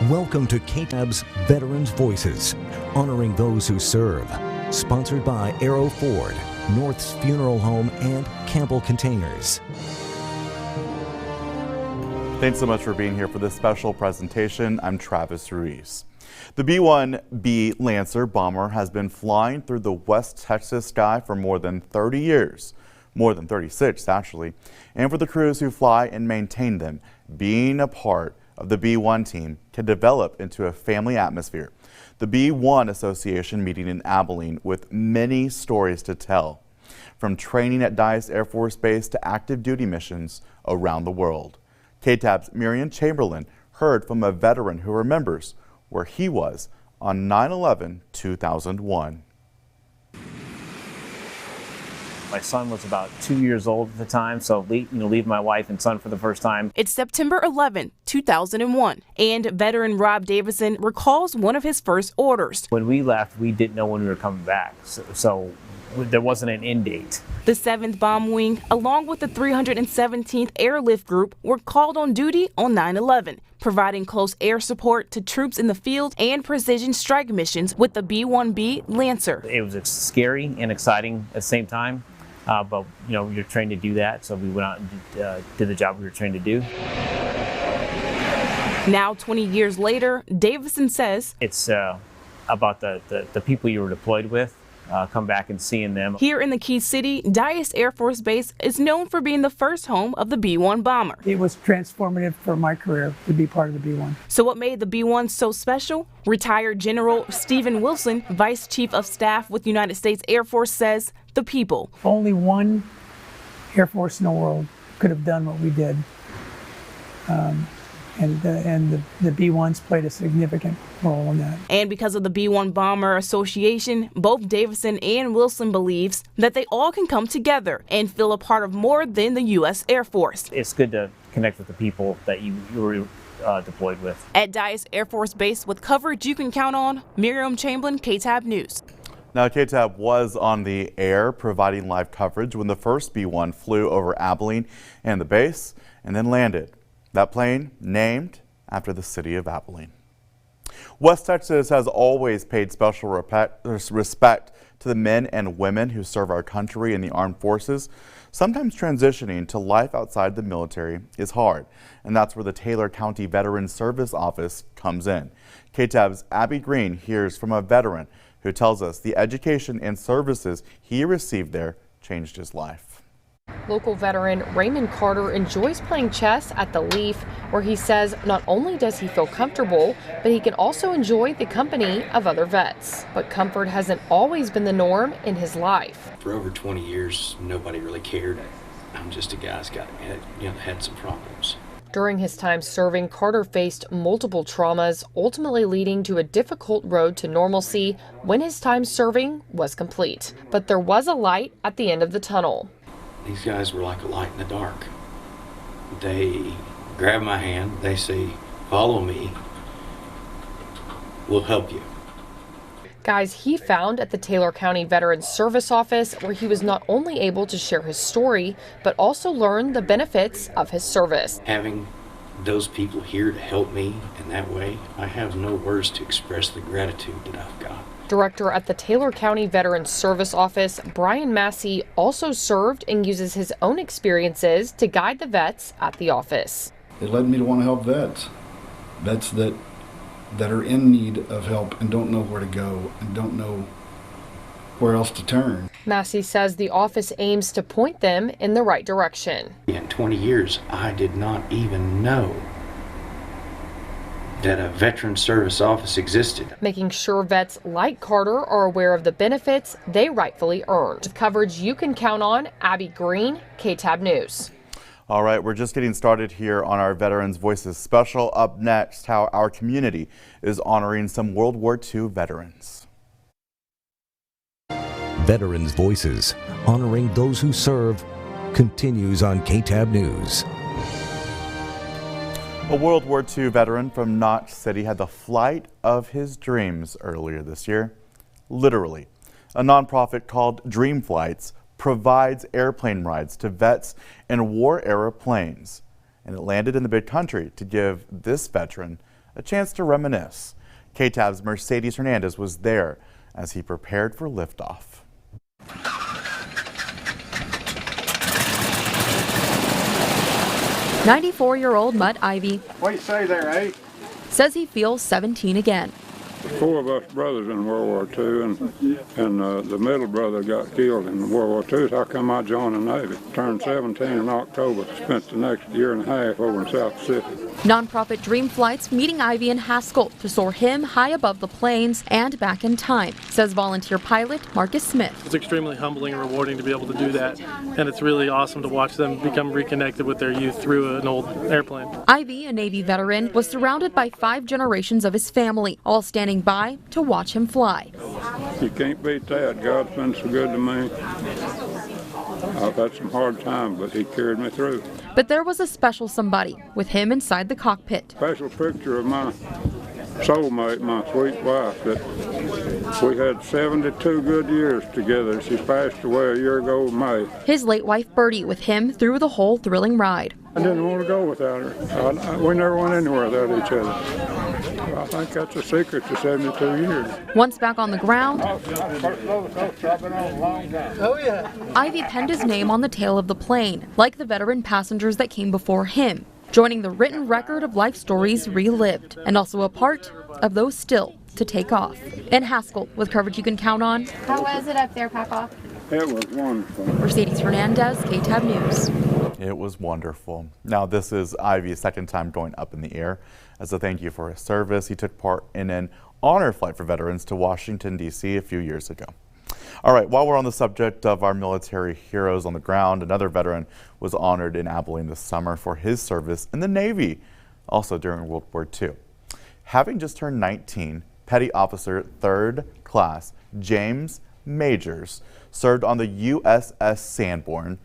Welcome to KTAB's Veterans Voices, honoring those who serve. Sponsored by Arrow Ford, North's Funeral Home, and Campbell Containers. Thanks so much for being here for this special presentation. I'm Travis Ruiz. The B-1B Lancer bomber has been flying through the West Texas sky for more than 30 years. More than 36, actually. And for the crews who fly and maintain them, being a part of the B-1 team can develop into a family atmosphere. The B-1 Association meeting in Abilene with many stories to tell, from training at Dyess Air Force Base to active duty missions around the world. KTAB's Miriam Chamberlain heard from a veteran who remembers where he was on 9/11/2001. My son was about 2 years old at the time, so leave my wife and son for the first time. It's September 11, 2001, and veteran Rob Davison recalls one of his first orders. When we left, we didn't know when we were coming back, so there wasn't an end date. The 7th Bomb Wing, along with the 317th Airlift Group, were called on duty on 9/11, providing close air support to troops in the field and precision strike missions with the B-1B Lancer. It was scary and exciting at the same time. But you're trained to do that, so we went out and did the job we were trained to do. Now, 20 years later, Davison says it's about the people you were deployed with, come back and seeing them. Here in the Key City, Dyess Air Force Base is known for being the first home of the B-1 bomber. It was transformative for my career to be part of the B-1. So what made the B-1 so special? Retired General Stephen Wilson, Vice Chief of Staff with United States Air Force, says the people. Only one Air Force in the world could have done what we did. And the B-1s played a significant role in that. And because of the B-1 Bomber Association, both Davison and Wilson believes that they all can come together and feel a part of more than the U.S. Air Force. It's good to connect with the people that you were deployed with. At Dyess Air Force Base, with coverage you can count on, Miriam Chamberlain, KTAB News. Now, KTAB was on the air providing live coverage when the first B-1 flew over Abilene and the base and then landed. That plane named after the city of Abilene. West Texas has always paid special respect to the men and women who serve our country in the armed forces. Sometimes transitioning to life outside the military is hard, and that's where the Taylor County Veterans Service Office comes in. KTAB's Abby Green hears from a veteran who tells us the education and services he received there changed his life. Local veteran Raymond Carter enjoys playing chess at the Leaf, where he says not only does he feel comfortable, but he can also enjoy the company of other vets. But comfort hasn't always been the norm in his life. For over 20 years, nobody really cared. I'm just a guy that's had some problems. During his time serving, Carter faced multiple traumas, ultimately leading to a difficult road to normalcy when his time serving was complete. But there was a light at the end of the tunnel. These guys were like a light in the dark. They grab my hand, they say, "Follow me, we'll help you." Guys he found at the Taylor County Veterans Service Office, where he was not only able to share his story, but also learn the benefits of his service. Having those people here to help me in that way, I have no words to express the gratitude that I've got. Director at the Taylor County Veterans Service Office, Brian Massey, also served and uses his own experiences to guide the vets at the office. It led me to want to help vets that are in need of help and don't know where to go and don't know where else to turn. Massey says the office aims to point them in the right direction. In 20 years, I did not even know that a Veterans Service Office existed. Making sure vets like Carter are aware of the benefits they rightfully earned. With coverage you can count on, Abby Green, KTAB News. All right, we're just getting started here on our Veterans Voices special. Up next, how our community is honoring some World War II veterans. Veterans Voices, honoring those who serve, continues on KTAB News. A World War II veteran from Notch City had the flight of his dreams earlier this year. Literally. A nonprofit called Dream Flights provides airplane rides to vets in war-era planes. And it landed in the big country to give this veteran a chance to reminisce. KTAB's Mercedes Hernandez was there as he prepared for liftoff. 94-year-old Mutt Ivy What do you say there, eh? says he feels 17 again. 4 of us brothers in World War II, and the middle brother got killed in World War II, so I come out joined the Navy. Turned 17 in October, spent the next year and a half over in South Pacific. Nonprofit Dream Flights meeting Ivy in Haskell to soar him high above the planes and back in time, says volunteer pilot Marcus Smith. It's extremely humbling and rewarding to be able to do that, and it's really awesome to watch them become reconnected with their youth through an old airplane. Ivy, a Navy veteran, was surrounded by 5 generations of his family, all standing by to watch him fly. You can't beat that. God's been so good to me. I've had some hard times, but he carried me through. But there was a special somebody with him inside the cockpit. Special picture of my soulmate, my sweet wife, that we had 72 good years together. She passed away a year ago in May. His late wife Bertie with him through the whole thrilling ride. I didn't want to go without her. We never went anywhere without each other. I think that's a secret to 72 years. Once back on the ground, Ivy penned his name on the tail of the plane, like the veteran passengers that came before him, joining the written record of life stories relived, and also a part of those still to take off. In Haskell, with coverage you can count on. How was it up there, Papa? It was wonderful. Mercedes Hernandez, KTAB News. It was wonderful. Now, this is Ivy's second time going up in the air. As a thank you for his service, he took part in an honor flight for veterans to Washington, D.C. a few years ago. All right, while we're on the subject of our military heroes on the ground, another veteran was honored in Abilene this summer for his service in the Navy, also during World War II. Having just turned 19, Petty Officer 3rd Class James Majors served on the USS Sanborn,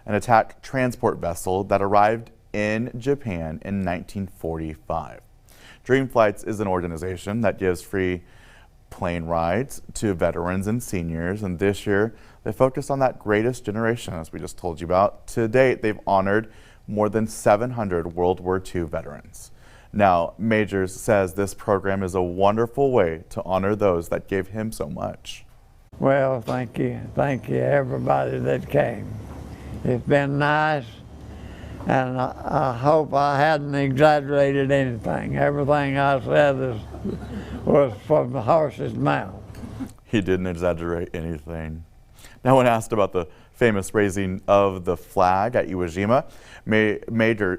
an attack transport vessel that arrived in Japan in 1945. Dream Flights is an organization that gives free plane rides to veterans and seniors, and this year they focused on that greatest generation, as we just told you about. To date, they've honored more than 700 World War II veterans. Now, Majors says this program is a wonderful way to honor those that gave him so much. Well, thank you everybody that came. It's been nice, and I hope I hadn't exaggerated anything. Everything I said was from the horse's mouth. He didn't exaggerate anything. Now, when asked about the famous raising of the flag at Iwo Jima,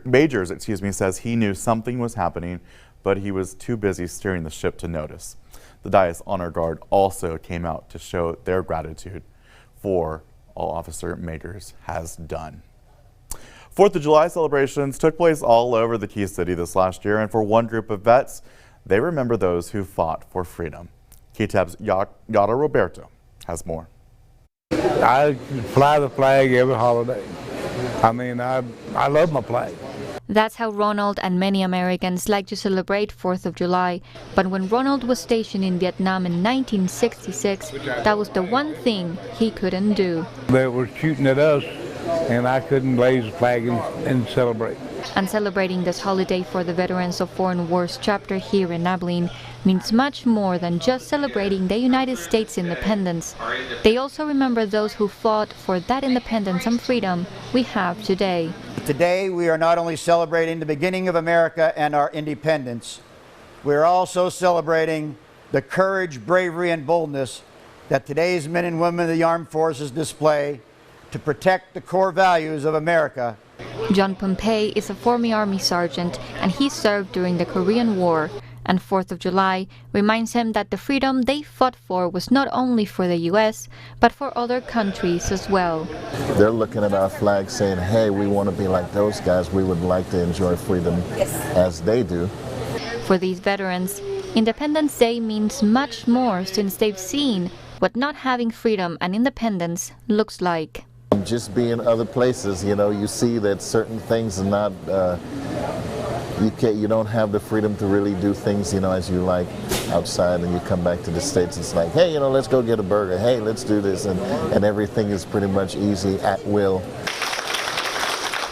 Majors says he knew something was happening, but he was too busy steering the ship to notice. The Dias Honor Guard also came out to show their gratitude for all Officer Majors has done. 4th of July celebrations took place all over the Key City this last year, and for one group of vets, they remember those who fought for freedom. KTAB's Yada Roberto has more. I fly the flag every holiday. I mean, I love my flag. That's how Ronald and many Americans like to celebrate 4th of July. But when Ronald was stationed in Vietnam in 1966, that was the one thing he couldn't do. They were shooting at us, and I couldn't raise the flag and celebrate. And celebrating this holiday for the Veterans of Foreign Wars chapter here in Abilene means much more than just celebrating the United States independence. They also remember those who fought for that independence and freedom we have today. Today, we are not only celebrating the beginning of America and our independence, we are also celebrating the courage, bravery, and boldness that today's men and women of the armed forces display to protect the core values of America. John Pompey is a former Army sergeant, and he served during the Korean War. And 4th of July reminds him that the freedom they fought for was not only for the U.S., but for other countries as well. They're looking at our flag saying, hey, we want to be like those guys. We would like to enjoy freedom as they do. For these veterans, Independence Day means much more since they've seen what not having freedom and independence looks like. Just being other places, you know, you see that certain things are not, you don't have the freedom to really do things, you know, as you like outside, and you come back to the States, it's like, hey, you know, let's go get a burger, hey, let's do this, and everything is pretty much easy, at will.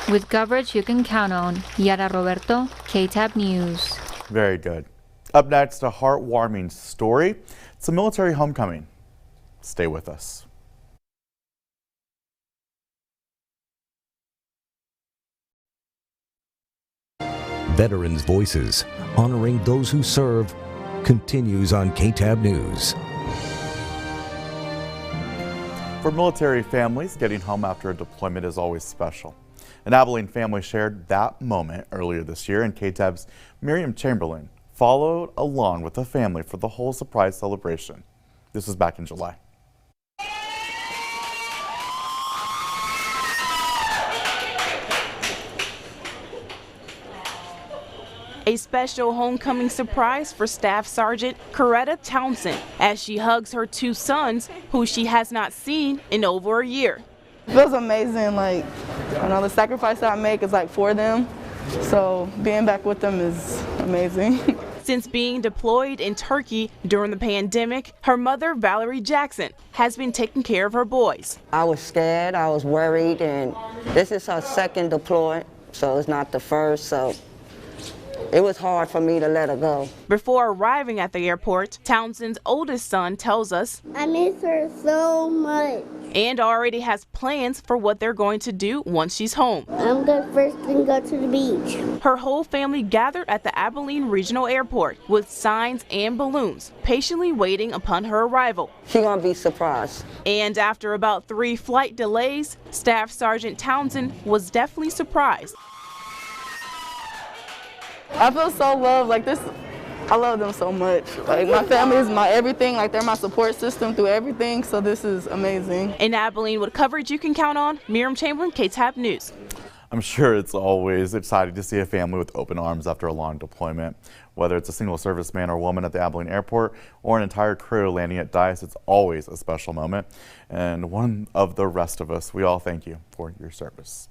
With coverage you can count on. Yara Roberto, KTAB News. Very good. Up next, a heartwarming story. It's a military homecoming. Stay with us. Veterans Voices, honoring those who serve, continues on KTAB News. For military families, getting home after a deployment is always special. An Abilene family shared that moment earlier this year, and KTAB's Miriam Chamberlain followed along with the family for the whole surprise celebration. This was back in July. A special homecoming surprise for Staff Sergeant Coretta Townsend as she hugs her two sons, who she has not seen in over a year. It feels amazing. Like, I know the sacrifice that I make is like for them, so being back with them is amazing. Since being deployed in Turkey during the pandemic, her mother, Valerie Jackson, has been taking care of her boys. I was scared, I was worried, and this is her second deploy, so it's not the first, so it was hard for me to let her go. Before arriving at the airport, Townsend's oldest son tells us, I miss her so much. And already has plans for what they're going to do once she's home. I'm going to first thing go to the beach. Her whole family gathered at the Abilene Regional Airport with signs and balloons, patiently waiting upon her arrival. She's going to be surprised. And after about 3 flight delays, Staff Sergeant Townsend was definitely surprised. I feel so loved. Like this, I love them so much. Like my family is my everything. Like they're my support system through everything. So this is amazing. In Abilene, with coverage you can count on, Miriam Chamberlain, KTAB News. I'm sure it's always exciting to see a family with open arms after a long deployment. Whether it's a single serviceman or woman at the Abilene Airport or an entire crew landing at Dice, it's always a special moment. And one of the rest of us, we all thank you for your service.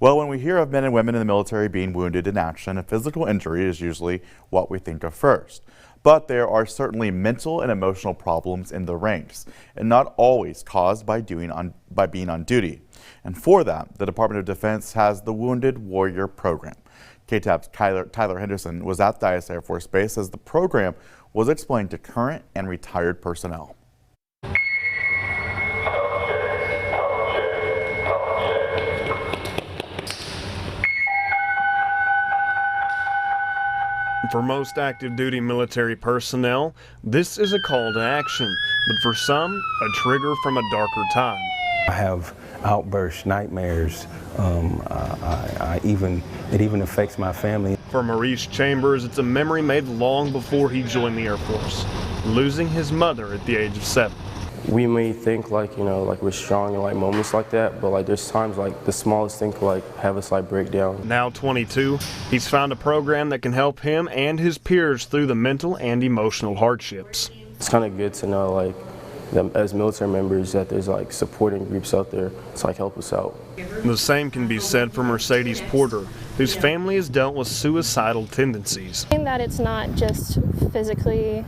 Well, when we hear of men and women in the military being wounded in action, a physical injury is usually what we think of first. But there are certainly mental and emotional problems in the ranks, and not always caused by being on duty. And for that, the Department of Defense has the Wounded Warrior Program. KTAB's Tyler Henderson was at Dice Air Force Base as the program was explained to current and retired personnel. For most active duty military personnel, this is a call to action, but for some, a trigger from a darker time. I have outbursts, nightmares. It even affects my family. For Maurice Chambers, it's a memory made long before he joined the Air Force, losing his mother at the age of 7. We may think like we're strong in like moments like that, but like there's times like the smallest thing could like have us like break down. Now 22, he's found a program that can help him and his peers through the mental and emotional hardships. It's kind of good to know like that as military members that there's like supporting groups out there to like help us out. The same can be said for Mercedes Porter, whose family has dealt with suicidal tendencies. That it's not just physically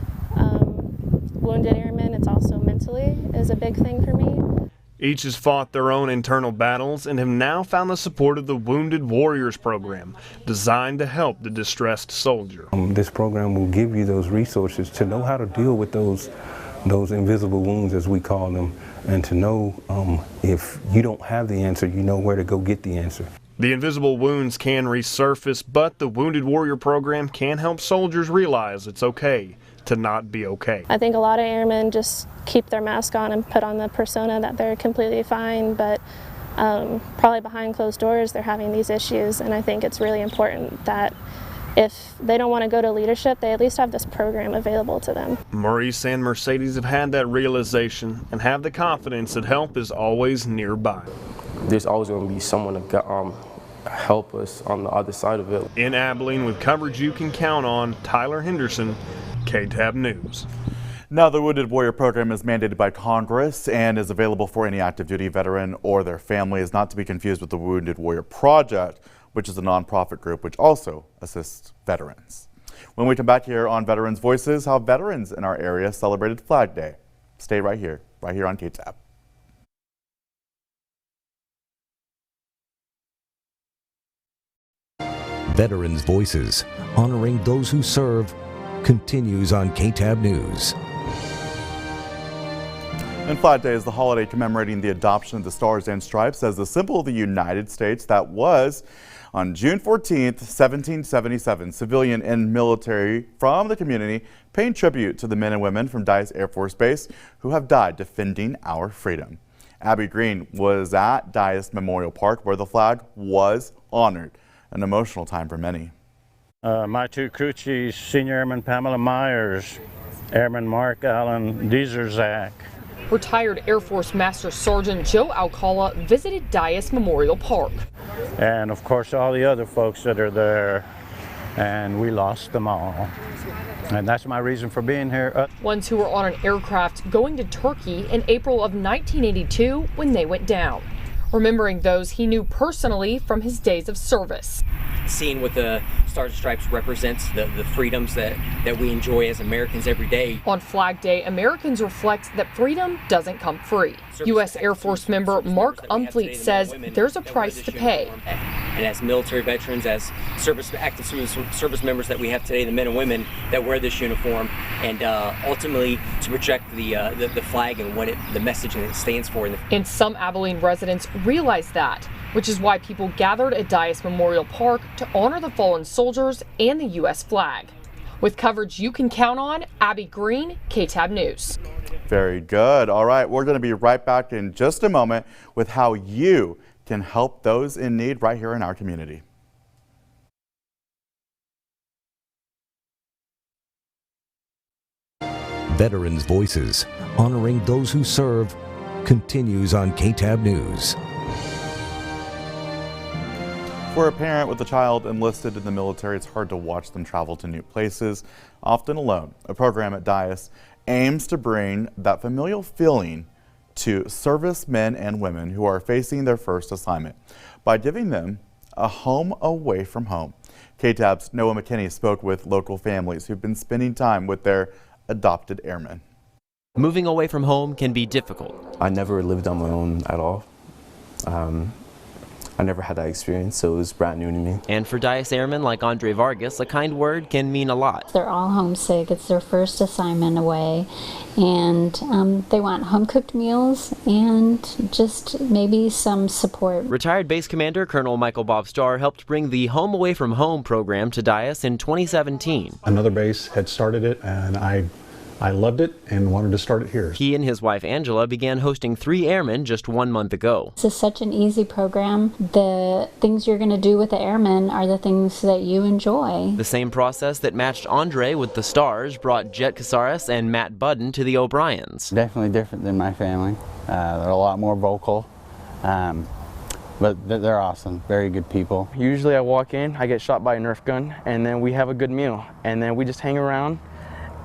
wounded airmen, it's also mentally is a big thing for me. Each has fought their own internal battles and have now found the support of the Wounded Warriors program, designed to help the distressed soldier. This program will give you those resources to know how to deal with those invisible wounds, as we call them, and to know if you don't have the answer, you know where to go get the answer. The invisible wounds can resurface, but the Wounded Warrior program can help soldiers realize it's okay to not be okay. I think a lot of airmen just keep their mask on and put on the persona that they're completely fine, but probably behind closed doors they're having these issues, and I think it's really important that if they don't want to go to leadership, they at least have this program available to them. Maurice and Mercedes have had that realization and have the confidence that help is always nearby. There's always going to be someone to help us on the other side of it. In Abilene, with coverage you can count on, Tyler Henderson, KTAB News. Now, the Wounded Warrior program is mandated by Congress and is available for any active duty veteran or their family. Is not to be confused with the Wounded Warrior Project, which is a nonprofit group which also assists veterans. When we come back here on Veterans Voices, how veterans in our area celebrated Flag Day. Stay right here on KTAB. Veterans Voices, honoring those who serve, continues on KTAB News. And Flag Day is the holiday commemorating the adoption of the Stars and Stripes as the symbol of the United States that was on June 14th, 1777. Civilian and military from the community paying tribute to the men and women from Dyess Air Force Base who have died defending our freedom. Abby Green was at Dyess Memorial Park where the flag was honored. An emotional time for many. My two crew chiefs, Senior Airman Pamela Myers, Airman Mark Allen Diezerzak. Retired Air Force Master Sergeant Joe Alcala visited Dyess Memorial Park. And of course all the other folks that are there, and we lost them all. And that's my reason for being here. Ones who were on an aircraft going to Turkey in April of 1982 when they went down. Remembering those he knew personally from his days of service. Seeing what the Stars and Stripes represents, the freedoms that we enjoy as Americans every day. On Flag Day, Americans reflect that freedom doesn't come free. U.S. Air Force member Mark Umfleet says there's a price to pay. And as military veterans, as active service members that we have today, the men and women that wear this uniform, and ultimately to project the flag and what the message it stands for. And some Abilene residents realize that, which is why people gathered at Dyess Memorial Park to honor the fallen soldiers and the U.S. flag. With coverage you can count on, Abby Green, KTAB News. Very good. All right, we're going to be right back in just a moment with how you can help those in need right here in our community. Veterans Voices, honoring those who serve, continues on KTAB News. For a parent with a child enlisted in the military, it's hard to watch them travel to new places, often alone. A program at Dyess aims to bring that familial feeling to servicemen and women who are facing their first assignment by giving them a home away from home. KTAB's Noah McKinney spoke with local families who've been spending time with their adopted airmen. Moving away from home can be difficult. I never lived on my own at all. I never had that experience, so it was brand new to me. And for Dyess airmen like Andre Vargas, a kind word can mean a lot. They're all homesick. It's their first assignment away, and they want home-cooked meals and just maybe some support. Retired Base Commander Colonel Michael Bob Starr helped bring the Home Away from Home program to Dyess in 2017. Another base had started it, and I loved it and wanted to start it here. He and his wife Angela began hosting 3 airmen just 1 month ago. This is such an easy program. The things you're going to do with the airmen are the things that you enjoy. The same process that matched Andre with the Stars brought Jet Casares and Matt Budden to the O'Briens. Definitely different than my family. They're a lot more vocal. But they're awesome, very good people. Usually I walk in, I get shot by a Nerf gun, and then we have a good meal. And then we just hang around.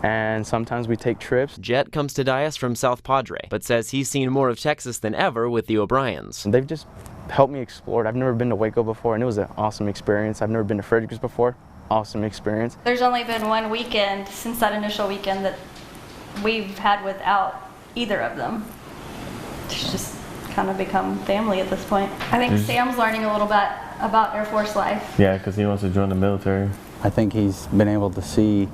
And sometimes we take trips. Jet comes to Dyess from South Padre, but says he's seen more of Texas than ever with the O'Briens. They've just helped me explore. I've never been to Waco before, and it was an awesome experience. I've never been to Frederick's before. Awesome experience. There's only been one weekend since that initial weekend that we've had without either of them. It's just kind of become family at this point. I think Sam's learning a little bit about Air Force life. Yeah, because he wants to join the military. I think he's been able to see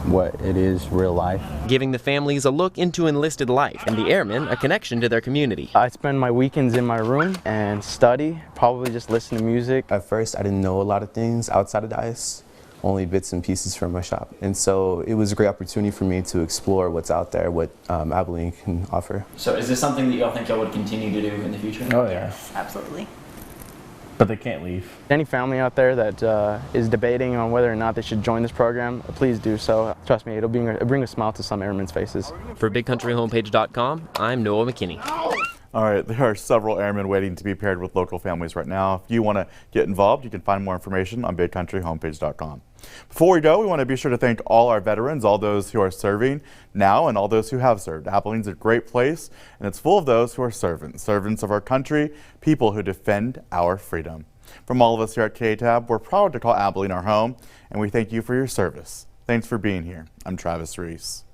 what it is real life. Giving the families a look into enlisted life and the airmen a connection to their community. I spend my weekends in my room and study, probably just listen to music. At first I didn't know a lot of things outside of Dyess, only bits and pieces from my shop. And so it was a great opportunity for me to explore what's out there, what Abilene can offer. So is this something that y'all think y'all would continue to do in the future? Oh yeah. Yes, absolutely. But they can't leave. Any family out there that is debating on whether or not they should join this program, please do so. Trust me, it'll bring a smile to some airmen's faces. For BigCountryHomepage.com, I'm Noah McKinney. All right, there are several airmen waiting to be paired with local families right now. If you want to get involved, you can find more information on BigCountryHomepage.com. Before we go, we want to be sure to thank all our veterans, all those who are serving now and all those who have served. Abilene's a great place, and it's full of those who are servants of our country, people who defend our freedom. From all of us here at KTAB, we're proud to call Abilene our home, and we thank you for your service. Thanks for being here. I'm Travis Reese.